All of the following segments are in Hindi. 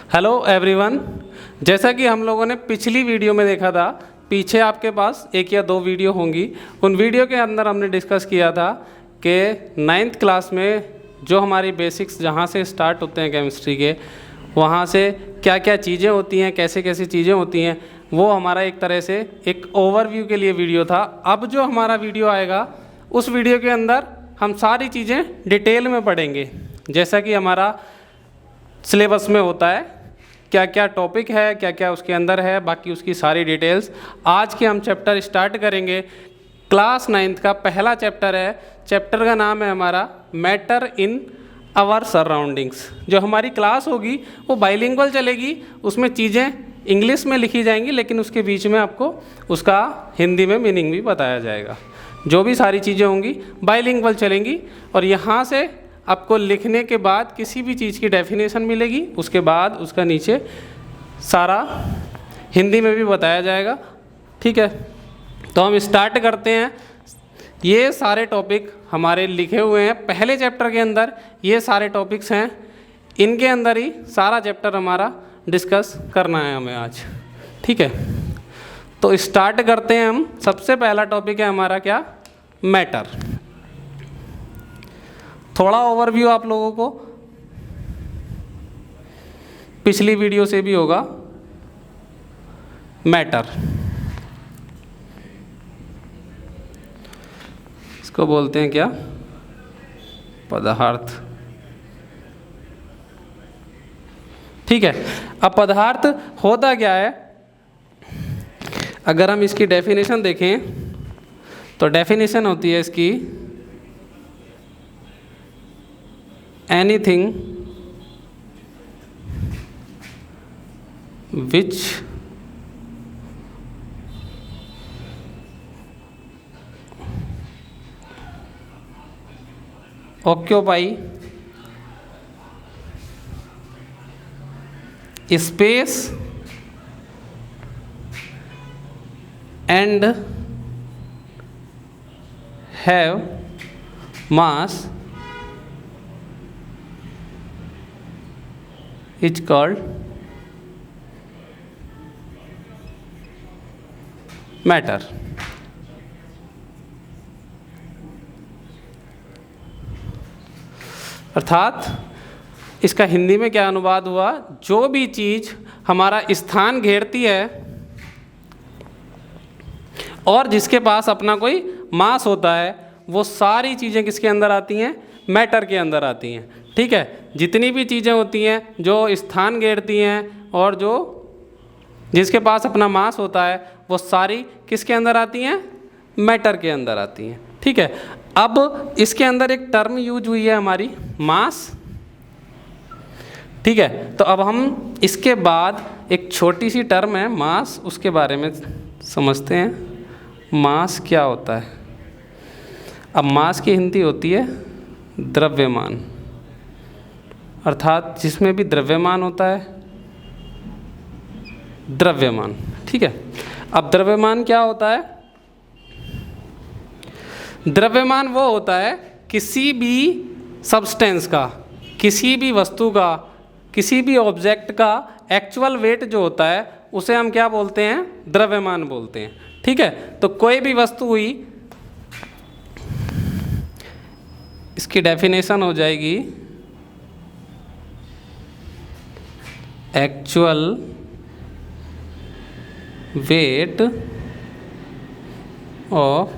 Hello everyone. जैसा कि हम लोगों ने पिछली वीडियो में देखा था, पीछे आपके पास एक या दो वीडियो होंगी। उन वीडियो के अंदर हमने डिस्कस किया था कि 9th क्लास में जो हमारी बेसिक्स जहाँ से स्टार्ट होते हैं केमिस्ट्री के, वहाँ से क्या क्या चीज़ें होती हैं, कैसे कैसे चीज़ें होती हैं, वो हमारा एक तरह से एक ओवरव्यू के लिए वीडियो था। अब जो हमारा वीडियो आएगा उस वीडियो के अंदर हम सारी चीज़ें डिटेल में पढ़ेंगे, जैसा कि हमारा सिलेबस में होता है, क्या क्या टॉपिक है, क्या क्या उसके अंदर है, बाकी उसकी सारी डिटेल्स। आज के हम चैप्टर स्टार्ट करेंगे। क्लास 9th का पहला चैप्टर है। चैप्टर का नाम है हमारा मैटर इन आवर सराउंडिंग्स। जो हमारी क्लास होगी वो बाइलिंगुअल चलेगी, उसमें चीज़ें इंग्लिश में लिखी जाएंगी, लेकिन उसके बीच में आपको उसका हिंदी में मीनिंग भी बताया जाएगा। जो भी सारी चीज़ें होंगी बाइलिंगुअल चलेंगी, और यहाँ से आपको लिखने के बाद किसी भी चीज़ की डेफिनेशन मिलेगी, उसके बाद उसका नीचे सारा हिंदी में भी बताया जाएगा। ठीक है, तो हम स्टार्ट करते हैं। ये सारे टॉपिक हमारे लिखे हुए हैं पहले चैप्टर के अंदर, ये सारे टॉपिक्स हैं, इनके अंदर ही सारा चैप्टर हमारा डिस्कस करना है हमें आज। ठीक है, तो स्टार्ट करते हैं हम। सबसे पहला टॉपिक है हमारा क्या, मैटर। थोड़ा ओवरव्यू आप लोगों को पिछली वीडियो से भी होगा। मैटर, इसको बोलते हैं क्या, पदार्थ। ठीक है, अब पदार्थ होता क्या है, अगर हम इसकी डेफिनेशन देखें तो डेफिनेशन होती है इसकी, anything which occupy space and have mass is called matter. अर्थात इसका हिंदी में क्या अनुवाद हुआ, जो भी चीज़ हमारा स्थान घेरती है और जिसके पास अपना कोई मास होता है, वो सारी चीज़ें किसके अंदर आती हैं, मैटर के अंदर आती हैं। ठीक है, जितनी भी चीज़ें होती हैं जो स्थान घेरती हैं और जो जिसके पास अपना मास होता है, वो सारी किसके अंदर आती हैं, मैटर के अंदर आती हैं। ठीक है, अब इसके अंदर एक टर्म यूज हुई है हमारी, मास। ठीक है, तो अब हम इसके बाद एक छोटी सी टर्म है मास, उसके बारे में समझते हैं। मास क्या होता है। अब मास की हिंदी होती है द्रव्यमान, अर्थात जिसमें भी द्रव्यमान होता है, द्रव्यमान। ठीक है, अब द्रव्यमान क्या होता है, द्रव्यमान वो होता है किसी भी सब्सटेंस का, किसी भी वस्तु का, किसी भी ऑब्जेक्ट का एक्चुअल वेट जो होता है, उसे हम क्या बोलते हैं, द्रव्यमान बोलते हैं। ठीक है, तो कोई भी वस्तु हुई, इसकी डेफिनेशन हो जाएगी actual weight of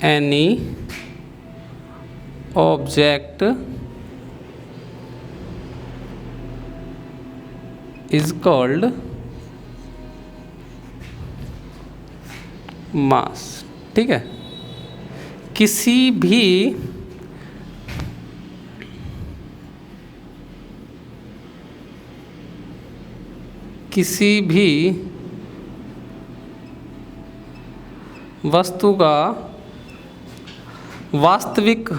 any object is called मास। ठीक है, किसी भी वस्तु का वास्तविक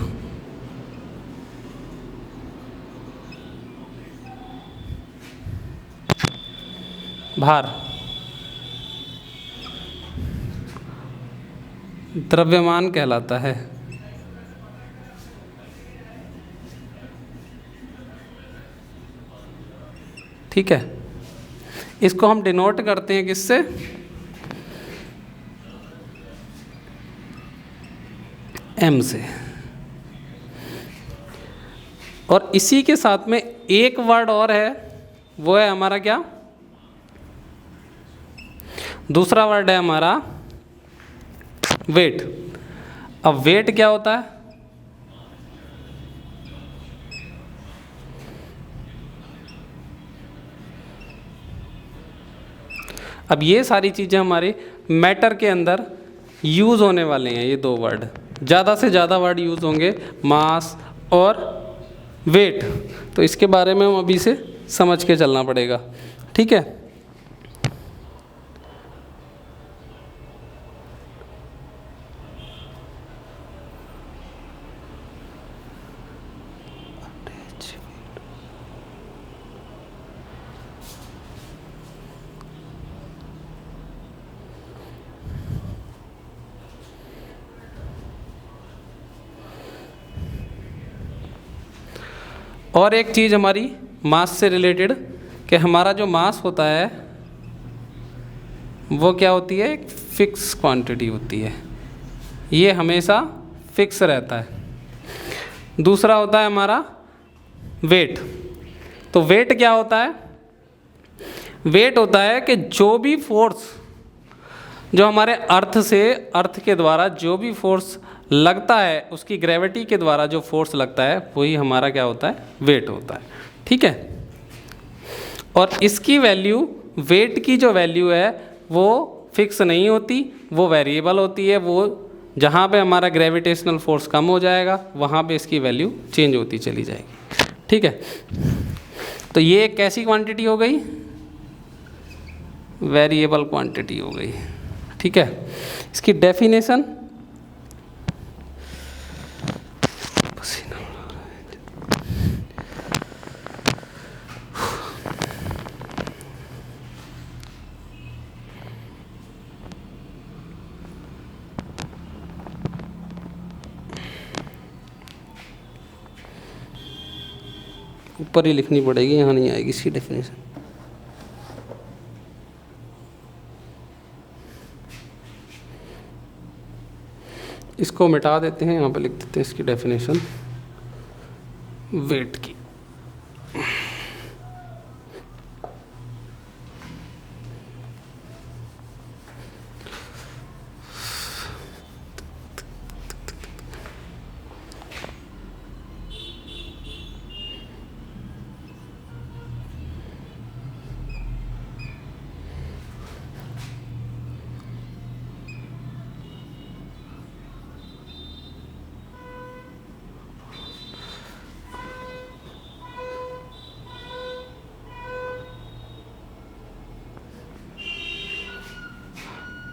भार द्रव्यमान कहलाता है। ठीक है, इसको हम डिनोट करते हैं किससे, m से। और इसी के साथ में एक वर्ड और है, वो है हमारा क्या, दूसरा वर्ड है हमारा वेट। अब वेट क्या होता है, अब ये सारी चीज़ें हमारे मैटर के अंदर यूज़ होने वाले हैं। ये दो वर्ड, ज़्यादा से ज़्यादा वर्ड यूज़ होंगे, मास और वेट। तो इसके बारे में हम अभी से समझ के चलना पड़ेगा, ठीक है। और एक चीज़ हमारी मास से रिलेटेड, कि हमारा जो मास होता है वो क्या होती है, एक फिक्स क्वांटिटी होती है, ये हमेशा फिक्स रहता है। दूसरा होता है हमारा वेट। तो वेट क्या होता है, वेट होता है कि जो भी फोर्स जो हमारे अर्थ के द्वारा जो भी फोर्स लगता है, उसकी ग्रेविटी के द्वारा जो फोर्स लगता है, वही हमारा क्या होता है, वेट होता है, ठीक है। और इसकी वैल्यू, वेट की जो वैल्यू है वो फिक्स नहीं होती, वो वेरिएबल होती है। वो जहाँ पे हमारा ग्रेविटेशनल फोर्स कम हो जाएगा वहाँ पे इसकी वैल्यू चेंज होती चली जाएगी, ठीक है। तो ये एक कैसी क्वांटिटी हो गई, वेरिएबल क्वांटिटी हो गई, ठीक है। इसकी डेफिनेशन, ऊपर ही लिखनी पड़ेगी, यहाँ नहीं आएगी इसकी डेफिनेशन। इसको मिटा देते हैं, यहाँ पे लिख देते हैं इसकी डेफिनेशन वेट की।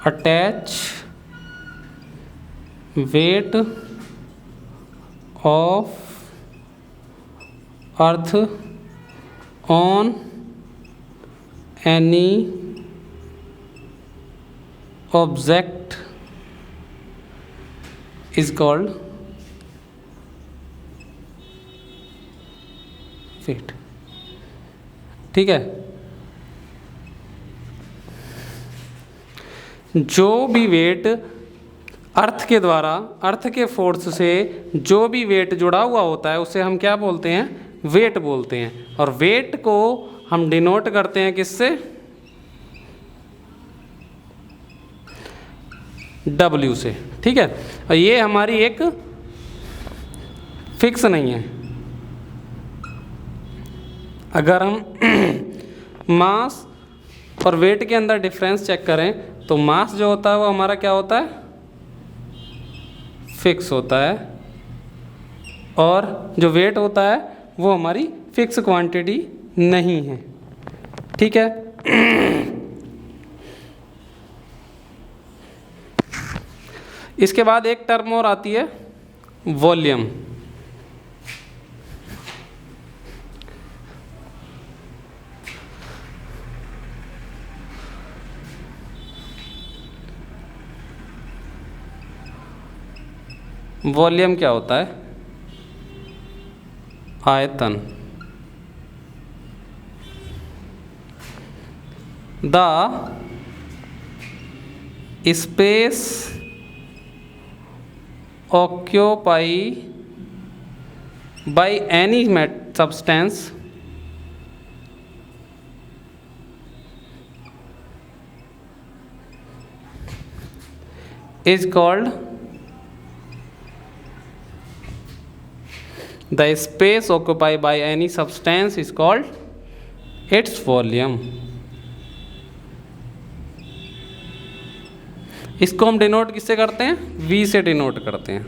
attach weight of earth on any object is called weight, ठीक है। जो भी वेट अर्थ के द्वारा, अर्थ के फोर्स से जो भी वेट जुड़ा हुआ होता है उसे हम क्या बोलते हैं, वेट बोलते हैं। और वेट को हम डिनोट करते हैं किससे, W से, ठीक है। और ये हमारी एक फिक्स नहीं है। अगर हम मास और वेट के अंदर डिफरेंस चेक करें तो मास जो होता है वो हमारा क्या होता है, फिक्स होता है, और जो वेट होता है वो हमारी फिक्स क्वांटिटी नहीं है, ठीक है। इसके बाद एक टर्म और आती है वॉल्यूम। वॉल्यूम क्या होता है, आयतन। The space occupy by any substance is called the space occupied by any substance is called its volume। इसको हम डिनोट किससे करते हैं? V से डिनोट करते हैं।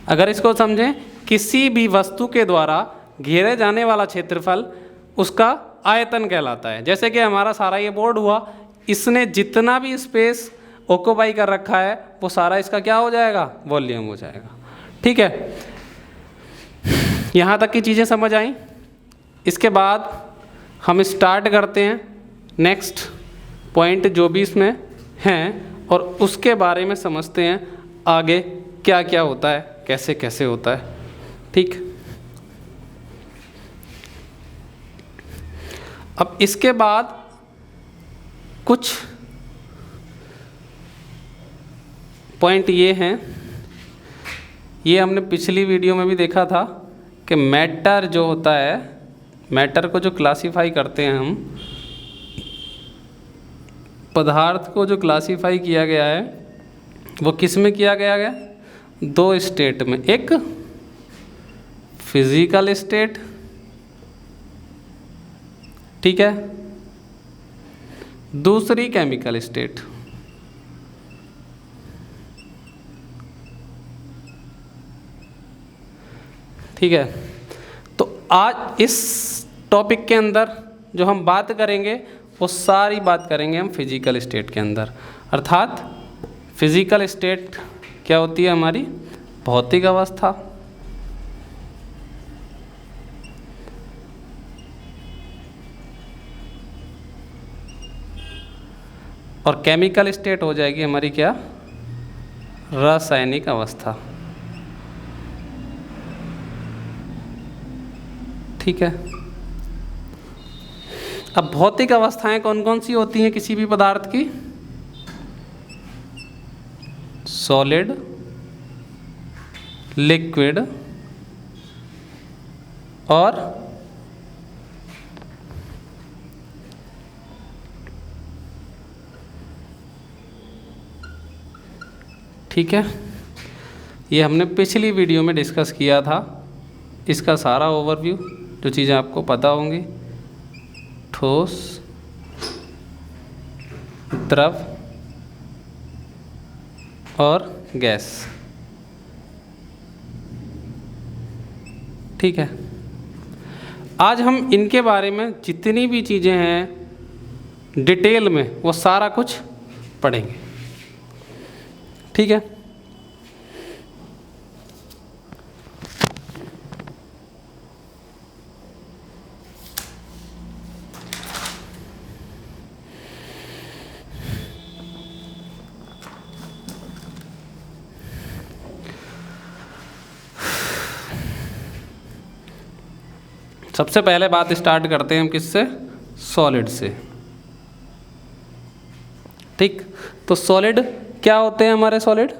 अगर इसको समझें, किसी भी वस्तु के द्वारा घेरे जाने वाला क्षेत्रफल उसका आयतन कहलाता है। जैसे कि हमारा सारा ये बोर्ड हुआ, इसने जितना भी स्पेस ऑक्यूपाई कर रखा है वो सारा इसका क्या हो जाएगा? वॉल्यूम हो जाएगा। ठीक है, यहाँ तक की चीज़ें समझ आई। इसके बाद हम स्टार्ट करते हैं नेक्स्ट पॉइंट जो भी इसमें हैं, और उसके बारे में समझते हैं आगे क्या क्या होता है, कैसे कैसे होता है। ठीक, अब इसके बाद कुछ पॉइंट ये हैं, ये हमने पिछली वीडियो में भी देखा था कि मैटर जो होता है, मैटर को जो क्लासीफाई करते हैं हम, पदार्थ को जो क्लासीफाई किया गया है वो किस में किया गया? दो स्टेट में, एक फिजिकल स्टेट, ठीक है, दूसरी केमिकल स्टेट। ठीक है, तो आज इस टॉपिक के अंदर जो हम बात करेंगे वो सारी बात करेंगे हम फिजिकल स्टेट के अंदर। अर्थात फिजिकल स्टेट क्या होती है? हमारी भौतिक अवस्था। और केमिकल स्टेट हो जाएगी हमारी क्या? रासायनिक अवस्था। ठीक है, अब भौतिक अवस्थाएं कौन कौन सी होती हैं किसी भी पदार्थ की? सॉलिड, लिक्विड और ठीक है, ये हमने पिछली वीडियो में डिस्कस किया था। इसका सारा ओवरव्यू, जो चीज़ें आपको पता होंगी, ठोस, द्रव और गैस। ठीक है, आज हम इनके बारे में जितनी भी चीज़ें हैं डिटेल में वो सारा कुछ पढ़ेंगे। ठीक है, सबसे पहले बात स्टार्ट करते हैं हम किससे? सॉलिड से। ठीक, तो सॉलिड क्या होते हैं हमारे? Solid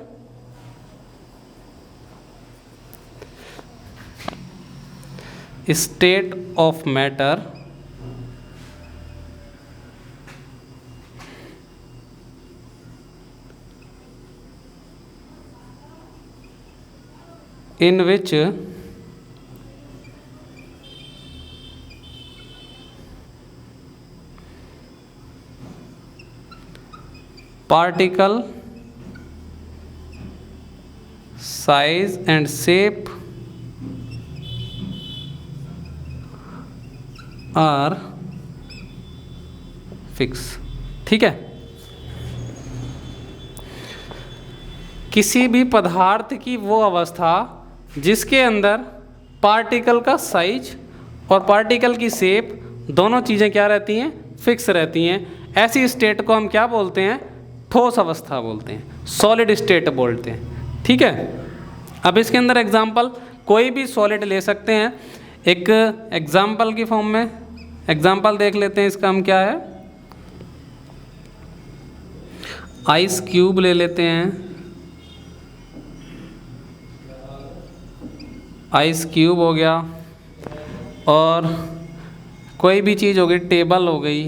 state of matter in which particle size and shape are fixed। ठीक है, किसी भी पदार्थ की वो अवस्था जिसके अंदर पार्टिकल का साइज और पार्टिकल की शेप दोनों चीज़ें क्या रहती हैं? फिक्स रहती हैं। ऐसी स्टेट को हम क्या बोलते हैं? ठोस अवस्था बोलते हैं, सॉलिड स्टेट बोलते हैं। ठीक है, अब इसके अंदर एग्जाम्पल कोई भी सॉलिड ले सकते हैं। एक एग्जाम्पल की फॉर्म में एग्जाम्पल देख लेते हैं। इसका हम क्या है? आइस क्यूब ले लेते हैं, आइस क्यूब हो गया, और कोई भी चीज़ हो गई, टेबल हो गई,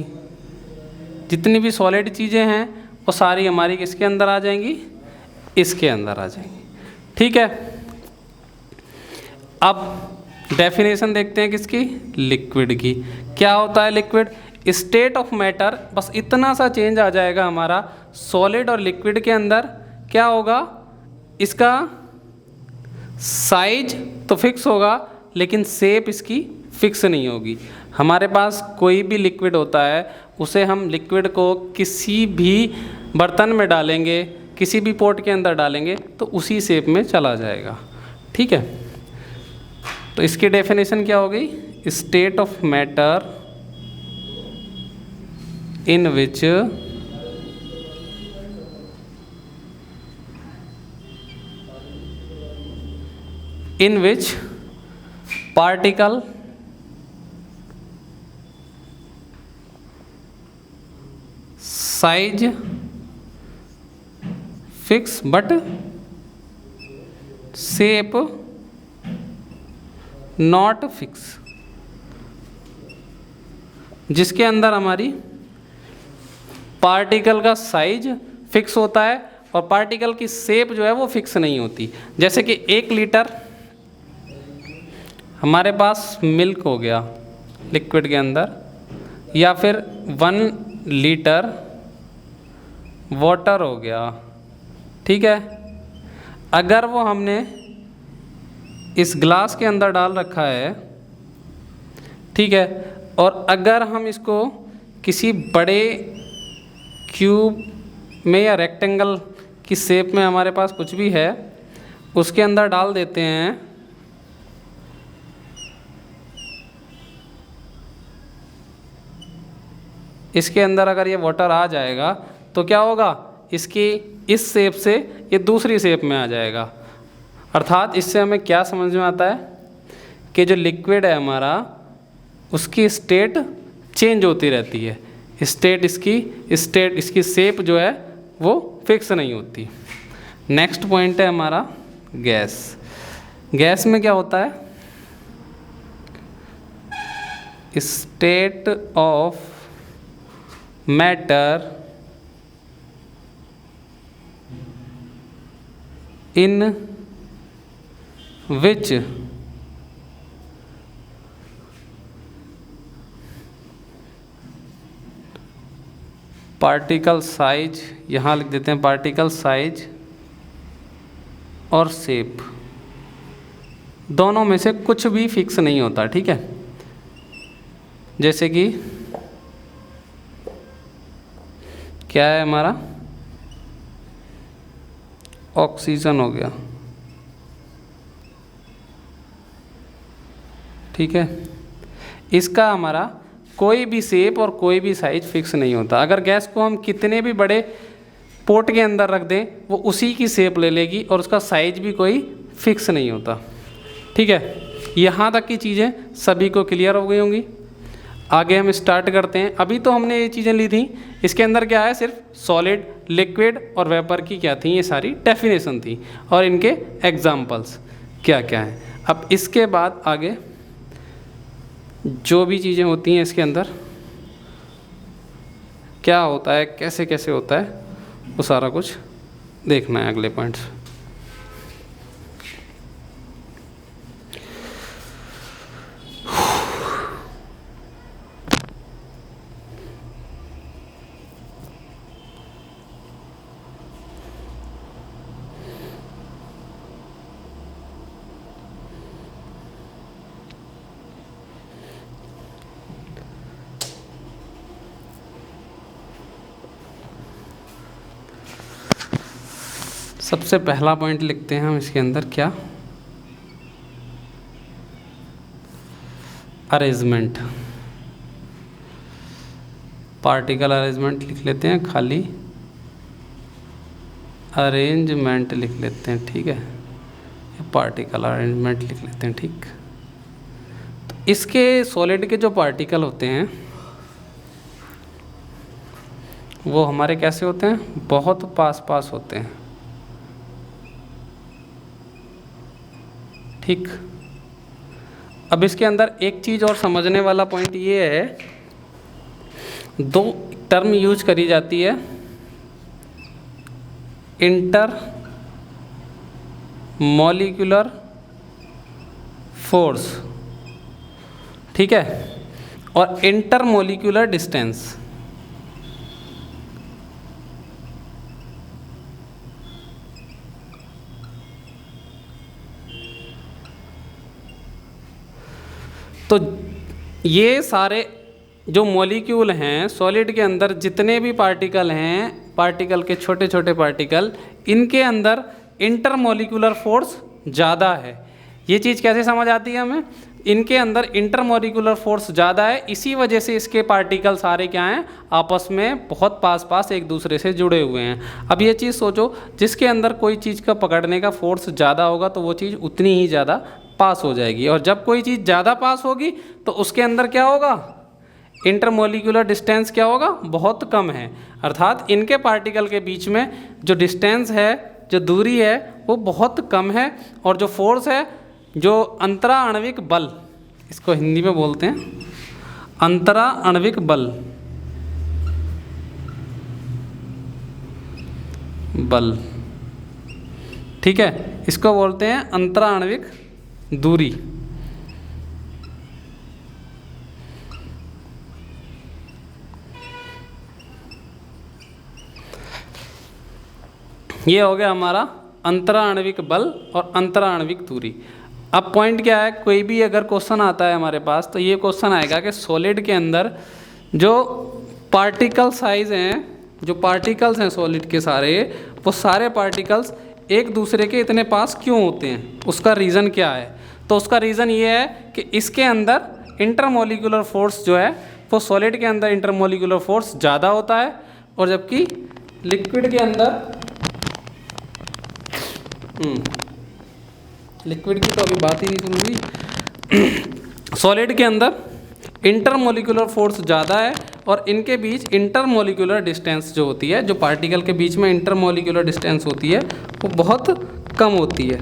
जितनी भी सॉलिड चीज़ें हैं वो सारी हमारी किसके अंदर आ जाएंगी, इसके अंदर आ जाएंगी। ठीक है, अब डेफिनेशन देखते हैं किसकी, लिक्विड की। क्या होता है लिक्विड, स्टेट ऑफ मैटर, बस इतना सा चेंज आ जाएगा हमारा सॉलिड और लिक्विड के अंदर। क्या होगा, इसका साइज तो फिक्स होगा लेकिन शेप इसकी फिक्स नहीं होगी। हमारे पास कोई भी लिक्विड होता है, उसे हम लिक्विड को किसी भी बर्तन में डालेंगे, किसी भी पॉट के अंदर डालेंगे तो उसी शेप में चला जाएगा। ठीक है, तो इसकी डेफिनेशन क्या हो गई, state of matter in which particle size fix but shape not fix, जिसके अंदर हमारी पार्टिकल का साइज फिक्स होता है और पार्टिकल की शेप जो है वो फिक्स नहीं होती। जैसे कि 1 लीटर हमारे पास मिल्क हो गया लिक्विड के अंदर, या फिर 1 लीटर वाटर हो गया। ठीक है, अगर वो हमने इस ग्लास के अंदर डाल रखा है, ठीक है, और अगर हम इसको किसी बड़े क्यूब में या रेक्टेंगल की शेप में हमारे पास कुछ भी है उसके अंदर डाल देते हैं, इसके अंदर अगर ये वाटर आ जाएगा तो क्या होगा, इसकी इस शेप से ये दूसरी शेप में आ जाएगा। अर्थात इससे हमें क्या समझ में आता है कि जो लिक्विड है हमारा उसकी स्टेट चेंज होती रहती है, स्टेट इसकी शेप जो है वो फिक्स नहीं होती। नेक्स्ट पॉइंट है हमारा गैस। गैस में क्या होता है, state of matter in which particle size, यहाँ लिख देते हैं पार्टिकल साइज और शेप, दोनों में से कुछ भी फिक्स नहीं होता। ठीक है, जैसे कि क्या है हमारा, ऑक्सीजन हो गया। ठीक है, इसका हमारा कोई भी शेप और कोई भी साइज फिक्स नहीं होता। अगर गैस को हम कितने भी बड़े पोट के अंदर रख दें वो उसी की शेप ले लेगी और उसका साइज भी कोई फिक्स नहीं होता। ठीक है, यहाँ तक की चीज़ें सभी को क्लियर हो गई होंगी। आगे हम स्टार्ट करते हैं। अभी तो हमने ये चीज़ें ली थी, इसके अंदर क्या है, सिर्फ सॉलिड, लिक्विड और वेपर की क्या थी, ये सारी डेफिनेशन थी और इनके एग्जाम्पल्स क्या क्या हैं। अब इसके बाद आगे जो भी चीज़ें होती हैं इसके अंदर क्या होता है, कैसे कैसे होता है, वो सारा कुछ देखना है अगले पॉइंट्स। सबसे पहला पॉइंट लिखते हैं हम इसके अंदर, क्या, अरेंजमेंट। पार्टिकल अरेंजमेंट लिख लेते हैं, खाली अरेंजमेंट लिख लेते हैं। ठीक है, पार्टिकल अरेंजमेंट लिख लेते हैं। ठीक, तो इसके सॉलिड के जो पार्टिकल होते हैं वो हमारे कैसे होते हैं, बहुत पास पास होते हैं। ठीक, अब इसके अंदर एक चीज़ और समझने वाला पॉइंट ये है, दो टर्म यूज करी जाती है, इंटर मॉलिक्यूलर फोर्स, ठीक है, और इंटर मॉलिक्यूलर डिस्टेंस। तो ये सारे जो मॉलिक्यूल हैं सॉलिड के अंदर, जितने भी पार्टिकल हैं, पार्टिकल के छोटे छोटे पार्टिकल, इनके अंदर इंटर मॉलिक्यूलर फोर्स ज़्यादा है। ये चीज़ कैसे समझ आती है हमें, इनके अंदर इंटर मॉलिक्यूलर फोर्स ज़्यादा है, इसी वजह से इसके पार्टिकल सारे क्या हैं, आपस में बहुत पास पास एक दूसरे से जुड़े हुए हैं। अब ये चीज़ सोचो, जिसके अंदर कोई चीज़ का पकड़ने का फोर्स ज़्यादा होगा तो वो चीज़ उतनी ही ज़्यादा पास हो जाएगी, और जब कोई चीज़ ज़्यादा पास होगी तो उसके अंदर क्या होगा, इंटरमोलिकुलर डिस्टेंस क्या होगा, बहुत कम है। अर्थात इनके पार्टिकल के बीच में जो डिस्टेंस है, जो दूरी है, वो बहुत कम है, और जो फोर्स है, जो अंतरा आणविक बल, इसको हिंदी में बोलते हैं अंतरा आणविक बल, बल, ठीक है, इसको बोलते हैं अंतरा आणविक दूरी। ये हो गया हमारा अंतरा आणविक बल और अंतरा आणविक दूरी। अब पॉइंट क्या है, कोई भी अगर क्वेश्चन आता है हमारे पास तो ये क्वेश्चन आएगा कि सॉलिड के अंदर जो पार्टिकल साइज हैं, जो पार्टिकल्स हैं सॉलिड के सारे, वो सारे पार्टिकल्स एक दूसरे के इतने पास क्यों होते हैं, उसका रीज़न क्या है। तो उसका रीज़न ये है कि इसके अंदर इंटरमोलिकुलर फोर्स जो है वो सॉलिड के अंदर इंटरमोलिकुलर फोर्स ज़्यादा होता है, और जबकि लिक्विड के अंदर लिक्विड की तो अभी बात ही नहीं सुनूंगी, सॉलिड के अंदर इंटरमोलिकुलर फोर्स ज़्यादा है, और इनके बीच इंटरमोलिकुलर डिस्टेंस जो होती है, जो पार्टिकल के बीच में इंटरमोलिकुलर डिस्टेंस होती है, वो बहुत कम होती है।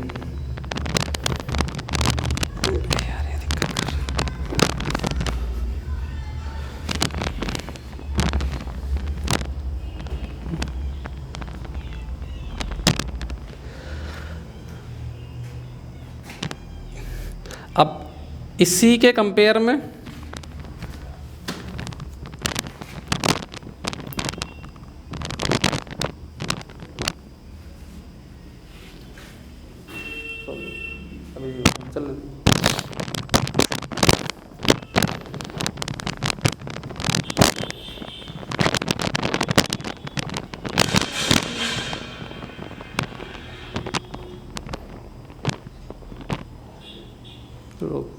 अब इसी के कंपेयर में चल रोक